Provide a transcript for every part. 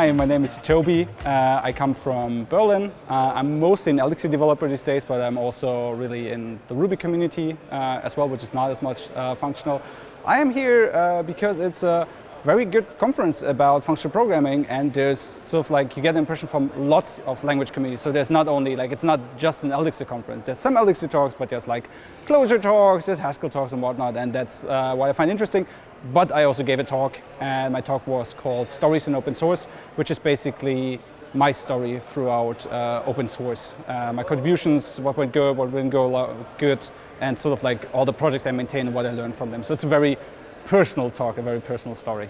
Hi, my name is Tobi. I come from Berlin. I'm mostly an Elixir developer these days, but I'm also really in the Ruby community as well, which is not as much functional. I am here because it's a very good conference about functional programming, and there's sort of like you get the impression from lots of language communities. So there's not only like it's not just an Elixir conference. There's some Elixir talks, but there's like Clojure talks, there's Haskell talks and whatnot, and that's what I find interesting. But I also gave a talk, and my talk was called Stories in Open Source, which is basically my story throughout open source. My contributions, what went good, what didn't go good, and sort of like all the projects I maintain and what I learned from them. So it's a very personal talk, a very personal story.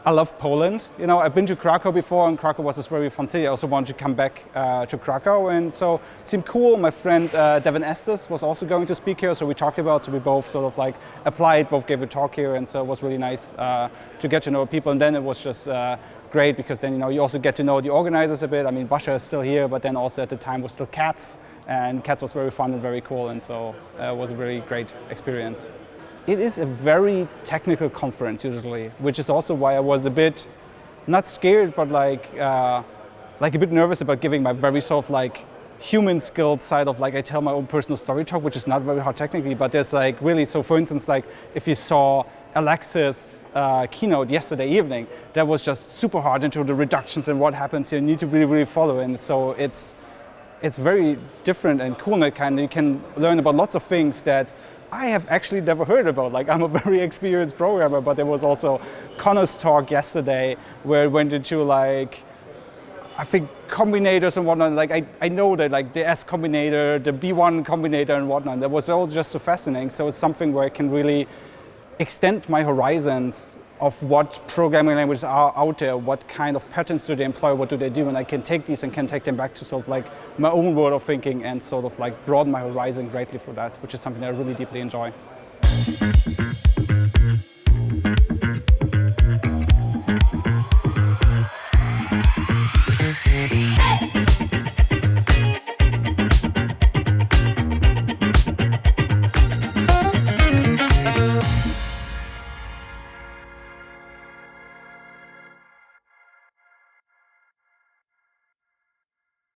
I love Poland. You know, I've been to Krakow before, and Krakow was this very fun city. I also wanted to come back to Krakow, and so it seemed cool. My friend Devin Estes was also going to speak here, so we talked about, so we both sort of like applied, both gave a talk here, and so it was really nice to get to know people. And then it was just great because then, you know, you also get to know the organizers a bit. I mean, Basha is still here, but then also at the time was still Cats, and Cats was very fun and very cool, and so it was a very great experience. It is a very technical conference usually, which is also why I was a bit, not scared, but like a bit nervous about giving my very sort of like human skilled side of like I tell my own personal story talk, which is not very hard technically, but there's like really, so for instance, like if you saw Alexis keynote yesterday evening, that was just super hard into the reductions and what happens. You need to really follow, and so it's very different and cool, and you can learn about lots of things that I have actually never heard about. Like, I'm a very experienced programmer, but there was also Connor's talk yesterday where it went into like, I think combinators and whatnot. Like I know that like the S combinator, the B1 combinator and whatnot, that was all just so fascinating. So it's something where I can really extend my horizons of what programming languages are out there, what kind of patterns do they employ, what do they do, and I can take these and can take them back to sort of like my own world of thinking and sort of like broaden my horizon greatly for that, which is something I really deeply enjoy.